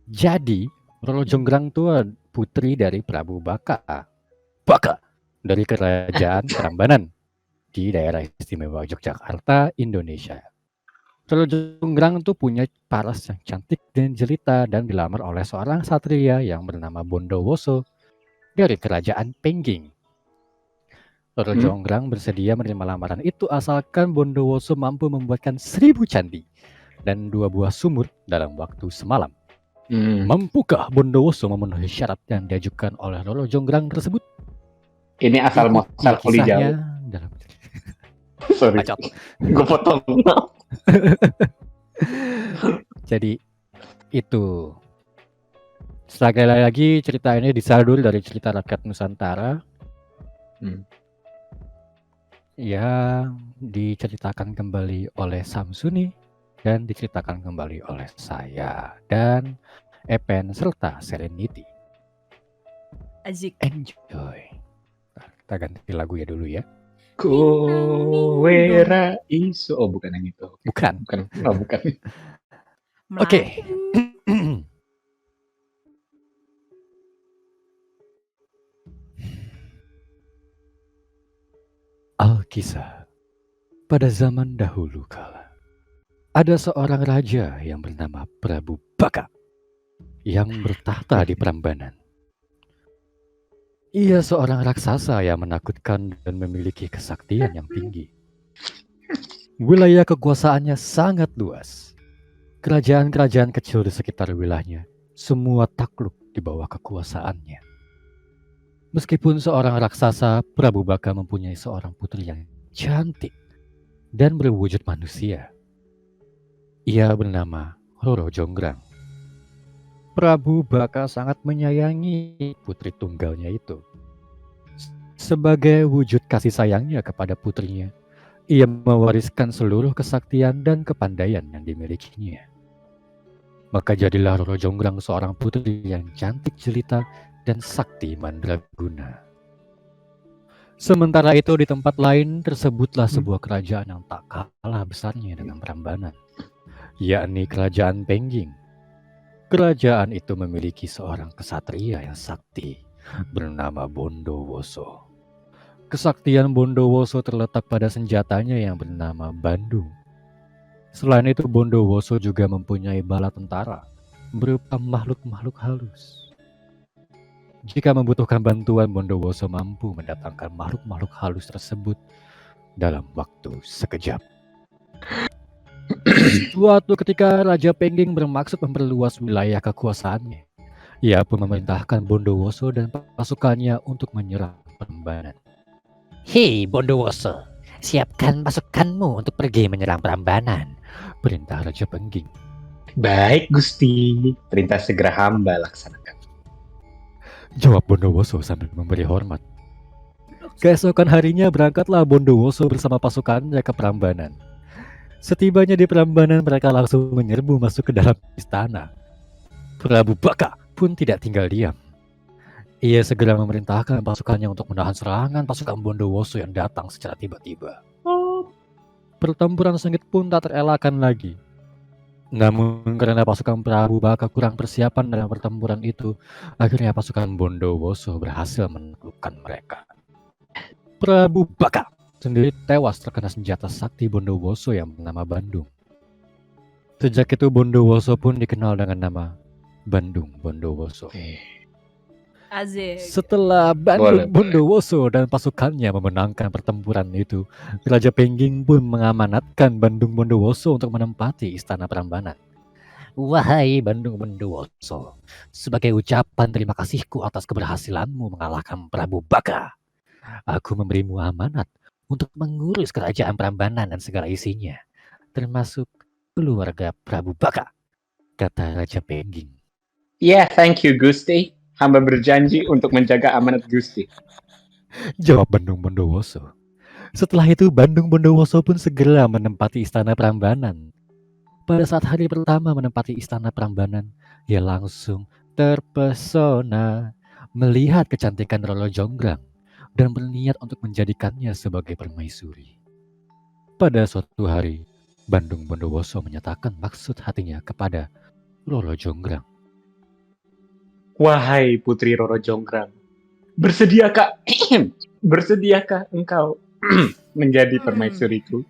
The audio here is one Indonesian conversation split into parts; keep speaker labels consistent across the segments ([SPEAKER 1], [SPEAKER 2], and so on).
[SPEAKER 1] Jadi, Roro Jonggrang itu putri dari Prabu Baka. Baka dari Kerajaan Prambanan di daerah istimewa Yogyakarta, Indonesia. Roro Jonggrang itu punya paras yang cantik dan jelita dan dilamar oleh seorang satria yang bernama Bondowoso dari Kerajaan Pengging. Roro Jonggrang bersedia menerima lamaran itu asalkan Bondowoso mampu membuatkan 1000 candi dan 2 buah sumur dalam waktu semalam. Mampukah Bondowoso memenuhi syarat yang diajukan oleh Roro Jonggrang tersebut?
[SPEAKER 2] Ini asal muasal kuli jauh.
[SPEAKER 1] Dalam
[SPEAKER 2] Sorry, gue potong.
[SPEAKER 1] Jadi itu. Sekali lagi cerita ini disalur dari cerita rakyat Nusantara. Yang diceritakan kembali oleh Samsuni dan diceritakan kembali oleh saya dan Epen serta Serenity.
[SPEAKER 3] Azik.
[SPEAKER 1] Enjoy. Kita ganti lagu ya dulu ya.
[SPEAKER 2] Kowera iso. Oh, bukan yang itu.
[SPEAKER 1] Bukan.
[SPEAKER 2] Oh, bukan.
[SPEAKER 1] Oke. Alkisah. Pada zaman dahulu kala, ada seorang raja yang bernama Prabu Baka yang bertahta di Prambanan. Ia seorang raksasa yang menakutkan dan memiliki kesaktian yang tinggi. Wilayah kekuasaannya sangat luas. Kerajaan-kerajaan kecil di sekitar wilayahnya semua takluk di bawah kekuasaannya. Meskipun seorang raksasa, Prabu Baka mempunyai seorang putri yang cantik dan berwujud manusia. Ia bernama Roro Jonggrang. Prabu Baka sangat menyayangi putri tunggalnya itu. Sebagai wujud kasih sayangnya kepada putrinya, ia mewariskan seluruh kesaktian dan kepandaian yang dimilikinya. Maka jadilah Roro Jonggrang seorang putri yang cantik jelita dan sakti mandraguna. Sementara itu di tempat lain tersebutlah sebuah kerajaan yang tak kalah besarnya dengan Prambanan, yakni Kerajaan Pengging. Kerajaan itu memiliki seorang kesatria yang sakti bernama Bondowoso. Kesaktian Bondowoso terletak pada senjatanya yang bernama Bandung. Selain itu Bondowoso juga mempunyai bala tentara berupa makhluk-makhluk halus. Jika membutuhkan bantuan, Bondowoso mampu mendatangkan makhluk-makhluk halus tersebut dalam waktu sekejap. Suatu ketika Raja Pengging bermaksud memperluas wilayah kekuasaannya. Ia pun memerintahkan Bondowoso dan pasukannya untuk menyerang Prambanan. Hei Bondowoso, siapkan pasukanmu untuk pergi menyerang Prambanan, perintah Raja Pengging.
[SPEAKER 2] Baik Gusti, perintah segera hamba laksanakan,
[SPEAKER 1] jawab Bondowoso sambil memberi hormat. Keesokan harinya berangkatlah Bondowoso bersama pasukannya ke Prambanan. Setibanya di Prambanan, mereka langsung menyerbu masuk ke dalam istana. Prabu Baka pun tidak tinggal diam. Ia segera memerintahkan pasukannya untuk menahan serangan pasukan Bondowoso yang datang secara tiba-tiba. Pertempuran sengit pun tak terelakkan lagi. Namun karena pasukan Prabu Baka kurang persiapan dalam pertempuran itu, akhirnya pasukan Bondowoso berhasil menaklukkan mereka. Prabu Baka sendiri tewas terkena senjata sakti Bondowoso yang bernama Bandung. Sejak itu Bondowoso pun dikenal dengan nama Bandung Bondowoso.
[SPEAKER 3] Azik.
[SPEAKER 1] Setelah Bandung Bondowoso dan pasukannya memenangkan pertempuran itu, Raja Pengging pun mengamanatkan Bandung Bondowoso untuk menempati istana Prambanan. Wahai Bandung Bondowoso, sebagai ucapan terima kasihku atas keberhasilanmu mengalahkan Prabu Baka, aku memberimu amanat untuk mengurus kerajaan Prambanan dan segala isinya, termasuk keluarga Prabu Baka, kata Raja Pengging.
[SPEAKER 2] Yeah, thank you Gusti. Hamba berjanji untuk menjaga amanat Gusti,
[SPEAKER 1] jawab Bandung Bondowoso. Setelah itu Bandung Bondowoso pun segera menempati istana Prambanan. Pada saat hari pertama menempati istana Prambanan, ia langsung terpesona melihat kecantikan Roro Jonggrang dan berniat untuk menjadikannya sebagai permaisuri. Pada suatu hari, Bandung Bondowoso menyatakan maksud hatinya kepada Roro Jonggrang.
[SPEAKER 2] Wahai Putri Roro Jonggrang, bersediakah engkau menjadi permaisuriku?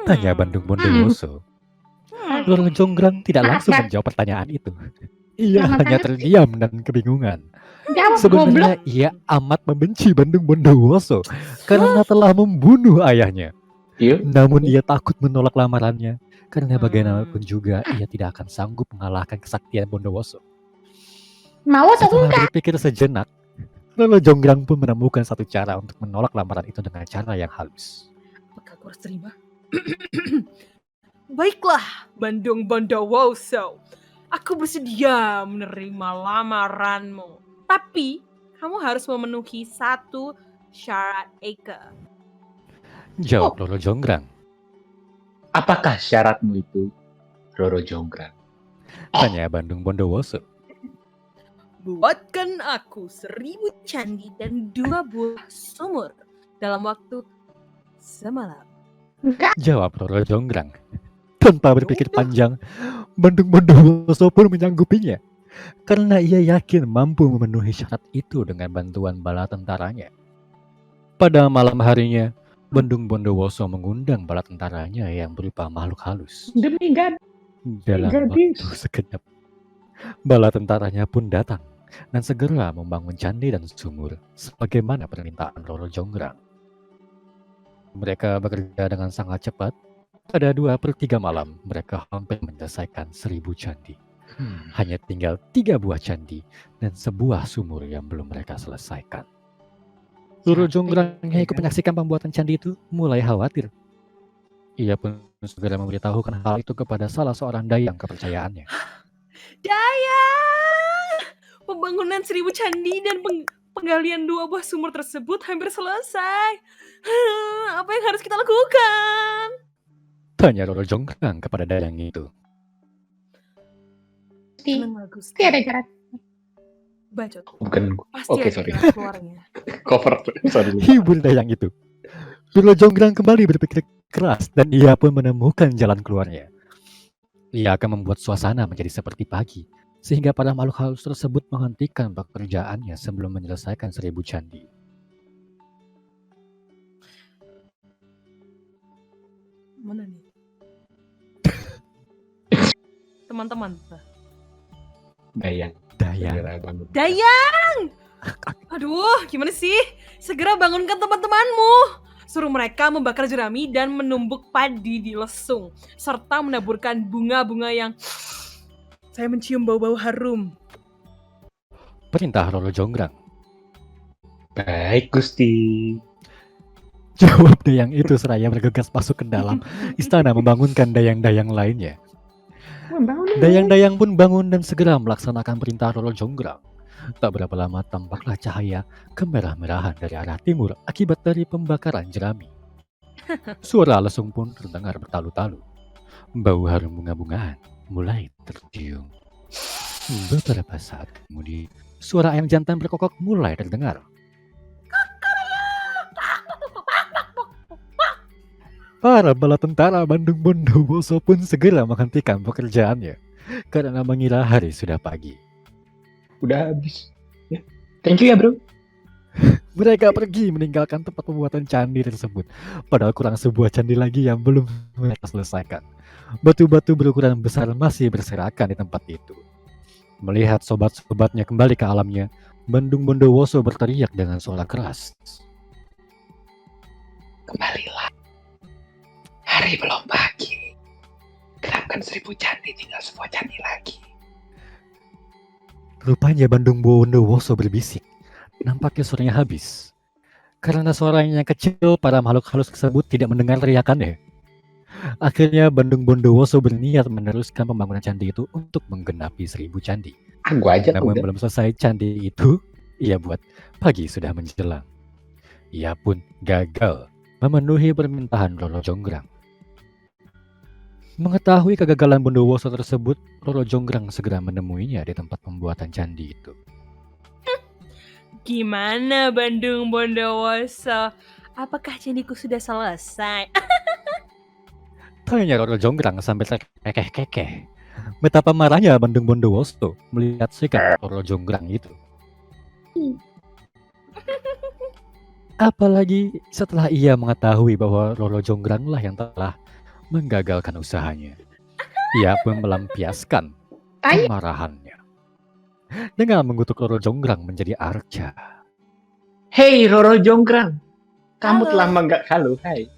[SPEAKER 1] Tanya Bandung Bondowoso. Roro Jonggrang tidak langsung menjawab pertanyaan itu. Ia hanya terdiam dan kebingungan. Sebenarnya ia amat membenci Bandung Bondowoso karena telah membunuh ayahnya.
[SPEAKER 2] Iya.
[SPEAKER 1] Namun ia takut menolak lamarannya karena bagaimanapun juga ia tidak akan sanggup mengalahkan kesaktian Bondowoso.
[SPEAKER 4] Mau atau
[SPEAKER 1] Setelah
[SPEAKER 4] enggak?
[SPEAKER 1] berpikir sejenak, Roro Jonggrang pun menemukan satu cara untuk menolak lamaran itu dengan cara yang halus.
[SPEAKER 3] Apakah aku harus terima? Baiklah, Bandung Bondowoso. Aku bersedia menerima lamaranmu. Tapi, kamu harus memenuhi satu syarat Eka.
[SPEAKER 1] Jawab Roro Jonggrang.
[SPEAKER 2] Apakah syaratmu itu, Roro Jonggrang?
[SPEAKER 1] Tanya Bandung Bondowoso.
[SPEAKER 3] Buatkan aku 1000 candi dan 2 buah sumur dalam waktu semalam.
[SPEAKER 4] Enggak.
[SPEAKER 1] Jawab Roro Jonggrang. Tanpa berpikir panjang, Bandung Bondowoso pun menyanggupinya. Karena ia yakin mampu memenuhi syarat itu dengan bantuan bala tentaranya. Pada malam harinya, Bandung Bondowoso mengundang bala tentaranya yang berupa makhluk halus.
[SPEAKER 2] Demi God.
[SPEAKER 1] Dalam
[SPEAKER 2] Gadis.
[SPEAKER 1] waktu sekejap, bala tentaranya pun datang dan segera membangun candi dan sumur sebagaimana permintaan Roro Jonggrang. Mereka bekerja dengan sangat cepat. Pada 2/3 malam, mereka hampir menyelesaikan 1000 candi. Hanya tinggal 3 buah candi dan sebuah sumur yang belum mereka selesaikan. Roro Jonggrang yang ikut menyaksikan pembuatan candi itu mulai khawatir. Ia pun segera memberitahukan hal itu kepada salah seorang dayang kepercayaannya.
[SPEAKER 3] Dayang! Pembangunan 1000 candi dan penggalian 2 buah sumur tersebut hampir selesai. Apa yang harus kita lakukan?
[SPEAKER 1] Tanya Roro Jonggrang kepada dayang itu.
[SPEAKER 3] Tenang, Gusti.
[SPEAKER 4] Pasti ada cara.
[SPEAKER 3] Bacot.
[SPEAKER 2] Bukan.
[SPEAKER 3] Pasti
[SPEAKER 2] Oke,
[SPEAKER 3] ada
[SPEAKER 2] sorry.
[SPEAKER 3] jalan keluarnya.
[SPEAKER 2] Cover. Sorry.
[SPEAKER 1] Hibur dayang itu. Roro Jonggrang kembali berpikir keras dan ia pun menemukan jalan keluarnya. Ia akan membuat suasana menjadi seperti pagi, sehingga para makhluk halus tersebut menghentikan pekerjaannya sebelum menyelesaikan 1000 candi.
[SPEAKER 3] Mana nih? Teman-teman.
[SPEAKER 2] Dayang.
[SPEAKER 1] Dayang.
[SPEAKER 2] Segera bangun.
[SPEAKER 3] Dayang! Aduh, gimana sih? Segera bangunkan teman-temanmu. Suruh mereka membakar jerami dan menumbuk padi di lesung. Serta menaburkan bunga-bunga yang... Saya mencium bau-bau harum.
[SPEAKER 1] Perintah Roro Jonggrang.
[SPEAKER 2] Baik, Gusti.
[SPEAKER 1] Jawab dayang itu seraya bergegas masuk ke dalam istana membangunkan dayang-dayang lainnya. Dayang-dayang pun bangun dan segera melaksanakan perintah Roro Jonggrang. Tak berapa lama tampaklah cahaya kemerah-merahan dari arah timur akibat dari pembakaran jerami. Suara lesung pun terdengar bertalu-talu. Bau harum bunga-bungaan mulai tercium. Beberapa saat kemudian, suara ayam jantan berkokok mulai terdengar. Para bala tentara Bandung Bondowoso pun segera menghentikan pekerjaannya karena mengira hari sudah pagi.
[SPEAKER 2] Udah habis. Ya. Thank you ya, bro.
[SPEAKER 1] Mereka pergi meninggalkan tempat pembuatan candi tersebut. Padahal kurang sebuah candi lagi yang belum mereka selesaikan. Batu-batu berukuran besar masih berserakan di tempat itu. Melihat sobat-sobatnya kembali ke alamnya, Bandung Bondowoso berteriak dengan suara keras.
[SPEAKER 2] Kembalilah. Hari belum pagi. Gerakkan 1000 candi, tinggal sebuah candi lagi.
[SPEAKER 1] Rupanya Bandung Bondowoso berbisik. Nampaknya suaranya habis. Karena suaranya kecil, para makhluk halus tersebut tidak mendengar teriakannya. Akhirnya Bandung Bondowoso berniat meneruskan pembangunan candi itu untuk menggenapi 1000 candi.
[SPEAKER 2] Gua aja
[SPEAKER 1] Namun
[SPEAKER 2] udah.
[SPEAKER 1] belum selesai candi itu, ia buat pagi sudah menjelang. Ia pun gagal memenuhi permintaan Roro Jonggrang. Mengetahui kegagalan Bondowoso tersebut, Roro Jonggrang segera menemuinya di tempat pembuatan candi itu.
[SPEAKER 3] Gimana Bandung Bondowoso? Apakah candiku sudah selesai?
[SPEAKER 1] Tanya Roro Jonggrang sambil terkekeh-kekeh. Betapa marahnya Bandung Bondowoso melihat sikap Roro Jonggrang itu. Apalagi setelah ia mengetahui bahwa Roro Jonggranglah yang telah menggagalkan usahanya. Ia pun melampiaskan
[SPEAKER 4] Ayo.
[SPEAKER 1] kemarahannya dengan mengutuk Roro Jonggrang menjadi arca.
[SPEAKER 2] Hei Roro Jonggrang, kamu
[SPEAKER 3] Halo.
[SPEAKER 2] telah Halo, hai.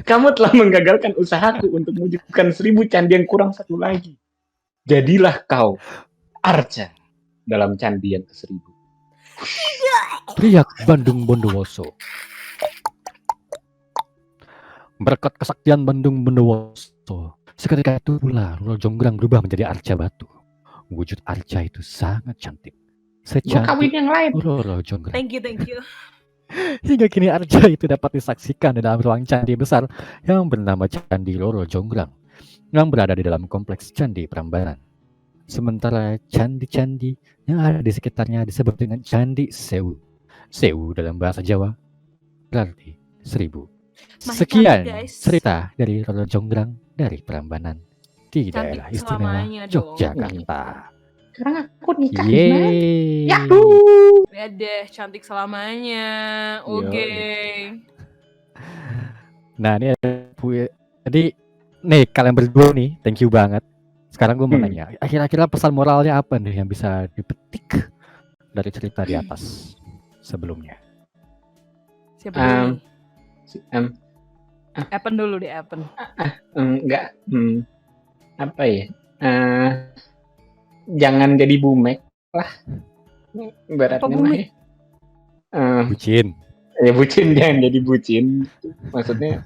[SPEAKER 2] Kamu telah menggagalkan usahaku untuk mewujudkan 1000 candi yang kurang satu lagi. Jadilah kau arca dalam candi yang ke-1000.
[SPEAKER 1] Teriak Bandung Bondowoso. Berkat kesaktian Bandung Bondowoso, seketika itu pula Roro Jonggrang berubah menjadi arca batu. Wujud arca itu sangat cantik.
[SPEAKER 4] Gua kawin
[SPEAKER 1] Secantik
[SPEAKER 4] yang lain.
[SPEAKER 1] Roro Jonggrang.
[SPEAKER 3] Thank you.
[SPEAKER 1] Hingga kini arca itu dapat disaksikan di dalam ruang candi besar yang bernama Candi Roro Jonggrang yang berada di dalam kompleks Candi Prambanan. Sementara candi-candi yang ada di sekitarnya disebut dengan Candi Sewu. Sewu dalam bahasa Jawa berarti 1000.
[SPEAKER 3] Masih
[SPEAKER 1] Sekian
[SPEAKER 3] cantik, guys.
[SPEAKER 1] cerita dari Roro Jonggrang dari Prambanan di
[SPEAKER 3] Cantik
[SPEAKER 1] daerah istimewa
[SPEAKER 3] selamanya dong.
[SPEAKER 1] Yogyakarta.
[SPEAKER 4] Sekarang aku nikah gimana?
[SPEAKER 1] Yeay.
[SPEAKER 4] Yahoo!
[SPEAKER 3] Lihat deh, cantik selamanya. Oke.
[SPEAKER 1] Nah ini ada jadi nih kalian berdua nih, thank you banget. Sekarang gue mau nanya, akhir-akhirnya pesan moralnya apa nih yang bisa dipetik dari cerita di atas sebelumnya?
[SPEAKER 3] Siapa dulu nih?
[SPEAKER 2] em,
[SPEAKER 3] Appen dulu deh, Appen.
[SPEAKER 2] Enggak, apa ya? Jangan jadi bumek lah. Ibaratnya
[SPEAKER 3] Apa bumek?
[SPEAKER 2] mah ya.
[SPEAKER 1] Bucin.
[SPEAKER 2] Ya bucin, jangan jadi bucin. Maksudnya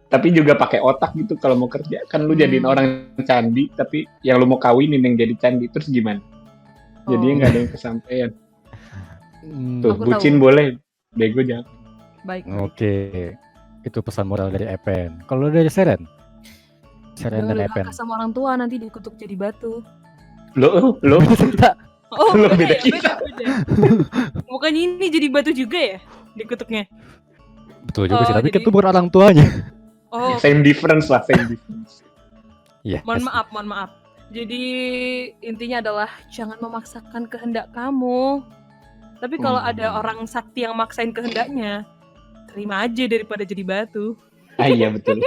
[SPEAKER 2] tapi juga pakai otak gitu kalau mau kerja. Kan lu jadiin orang candi, tapi yang lu mau kawinin yang jadi candi, terus gimana? Jadinya nggak ada yang kesampaian. Tuh,
[SPEAKER 3] Aku
[SPEAKER 2] bucin
[SPEAKER 3] tahu.
[SPEAKER 2] boleh, bego jangan.
[SPEAKER 3] Baik.
[SPEAKER 1] Oke, itu pesan moral dari Epen. Kalau dari Seren? Seren dan
[SPEAKER 3] Jangan
[SPEAKER 1] Epen.
[SPEAKER 3] durhaka sama orang tua, nanti dikutuk jadi batu.
[SPEAKER 2] Lo
[SPEAKER 1] Cerita.
[SPEAKER 3] Oh,
[SPEAKER 2] Lu
[SPEAKER 3] beda
[SPEAKER 2] beda
[SPEAKER 3] ya, beda. Bukannya ini jadi batu juga ya dikutuknya?
[SPEAKER 1] Betul juga sih,
[SPEAKER 3] Oh,
[SPEAKER 1] tapi
[SPEAKER 3] jadi-
[SPEAKER 1] itu bukan orang tuanya.
[SPEAKER 3] Oh,
[SPEAKER 2] same difference lah, same difference.
[SPEAKER 1] Iya.
[SPEAKER 3] mohon maaf. Jadi intinya adalah jangan memaksakan kehendak kamu. Tapi kalau ada orang sakti yang maksain kehendaknya, terima aja daripada jadi batu.
[SPEAKER 2] Iya betul.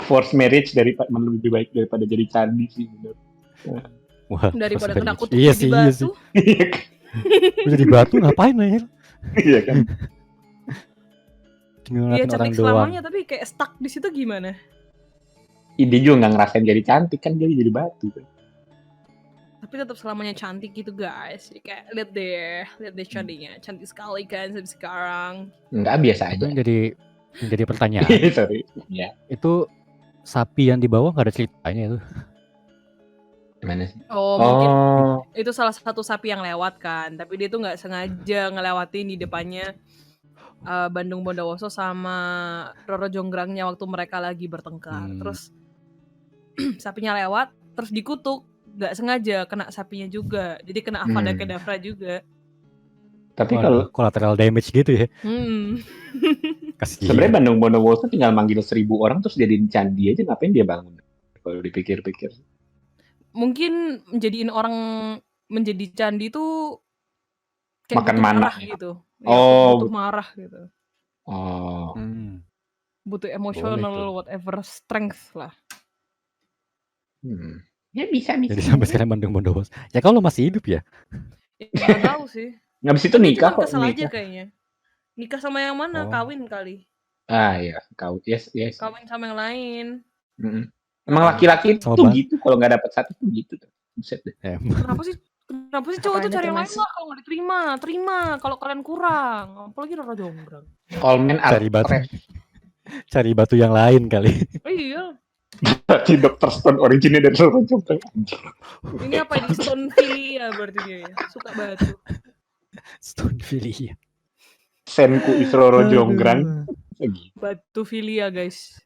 [SPEAKER 2] Forced marriage lebih baik daripada jadi candi sih benar.
[SPEAKER 1] Wah,
[SPEAKER 3] Daripada
[SPEAKER 1] terus
[SPEAKER 3] kena
[SPEAKER 1] dari-
[SPEAKER 3] kutuk
[SPEAKER 1] iya
[SPEAKER 3] jadi
[SPEAKER 1] sih,
[SPEAKER 3] batu.
[SPEAKER 1] iya sih. Lu jadi batu ngapain aja?
[SPEAKER 2] Iya kan.
[SPEAKER 1] Tinggal
[SPEAKER 3] Dia
[SPEAKER 1] ngeliatin orang
[SPEAKER 3] cantik
[SPEAKER 1] doang.
[SPEAKER 3] selamanya tapi kayak stuck di situ gimana?
[SPEAKER 2] Dia juga nggak ngerasain jadi cantik kan, dia jadi batu kan.
[SPEAKER 3] Tapi tetap selamanya cantik gitu guys. Jadi kayak lihat deh candinya. Cantik sekali kan sampai sekarang.
[SPEAKER 2] Enggak, biasa
[SPEAKER 1] Itu
[SPEAKER 2] aja.
[SPEAKER 1] yang jadi pertanyaan.
[SPEAKER 2] Sorry. Ya,
[SPEAKER 1] Itu sapi yang di bawah nggak ada ceritanya itu.
[SPEAKER 2] gimana sih?
[SPEAKER 3] Oh, mungkin
[SPEAKER 2] Oh,
[SPEAKER 3] itu salah satu sapi yang lewat kan. Tapi dia tuh nggak sengaja ngelewatin di depannya Bandung Bondowoso sama Roro Jonggrangnya waktu mereka lagi bertengkar. Terus sapinya lewat, terus dikutuk. Nggak sengaja kena sapinya juga. Jadi kena Avada Kedavra juga.
[SPEAKER 2] tapi
[SPEAKER 1] Waduh,
[SPEAKER 2] kalau
[SPEAKER 1] collateral damage gitu ya. Kasihan.
[SPEAKER 2] sebenarnya Bandung Bondowoso tinggal manggil 1000 orang terus jadiin candi aja, ngapain dia bangun? Kalau dipikir-pikir.
[SPEAKER 3] Mungkin menjadiin orang menjadi candi tuh kayak
[SPEAKER 2] Makan
[SPEAKER 3] butuh
[SPEAKER 2] mana
[SPEAKER 3] marah
[SPEAKER 2] ya?
[SPEAKER 3] gitu.
[SPEAKER 2] Oh.
[SPEAKER 3] Butuh marah gitu.
[SPEAKER 2] Oh,
[SPEAKER 3] Butuh
[SPEAKER 1] Boleh
[SPEAKER 3] emotional
[SPEAKER 1] tuh.
[SPEAKER 3] whatever strength lah.
[SPEAKER 4] Ya bisa.
[SPEAKER 1] Jadi sampai sekarang Bandung Bondowoso. Ya kalau masih hidup ya.
[SPEAKER 3] Nggak tahu sih.
[SPEAKER 2] habis itu
[SPEAKER 3] Dia
[SPEAKER 2] nikah
[SPEAKER 3] cuma
[SPEAKER 2] kok,
[SPEAKER 3] kesel aja
[SPEAKER 2] nikah.
[SPEAKER 3] kayaknya. Nikah sama yang mana?
[SPEAKER 1] Oh.
[SPEAKER 3] Kawin kali.
[SPEAKER 2] Ah iya, yes.
[SPEAKER 3] Kawin sama yang lain.
[SPEAKER 2] Emang laki-laki
[SPEAKER 1] Sama
[SPEAKER 2] tuh
[SPEAKER 1] Bang.
[SPEAKER 2] gitu, kalau nggak dapat satu tuh gitu. Buset deh.
[SPEAKER 3] Kenapa sih cowok tuh
[SPEAKER 4] Apanya
[SPEAKER 3] cari yang lain
[SPEAKER 4] tuh, Mas?
[SPEAKER 3] lah kalau nggak diterima. Terima kalau kalian kurang. Apalagi Roro Jonggrang.
[SPEAKER 2] All men are
[SPEAKER 1] Cari batu.
[SPEAKER 2] trash.
[SPEAKER 1] Cari batu yang lain kali.
[SPEAKER 3] Iya.
[SPEAKER 2] Berarti Dr. Stone originnya dari Roro Jonggrang.
[SPEAKER 3] Ini apa ini Stonephilia berarti dia ya. Suka batu.
[SPEAKER 1] Stonephilia.
[SPEAKER 2] Senku is Roro Jonggrang. Gitu.
[SPEAKER 3] Batu filia guys.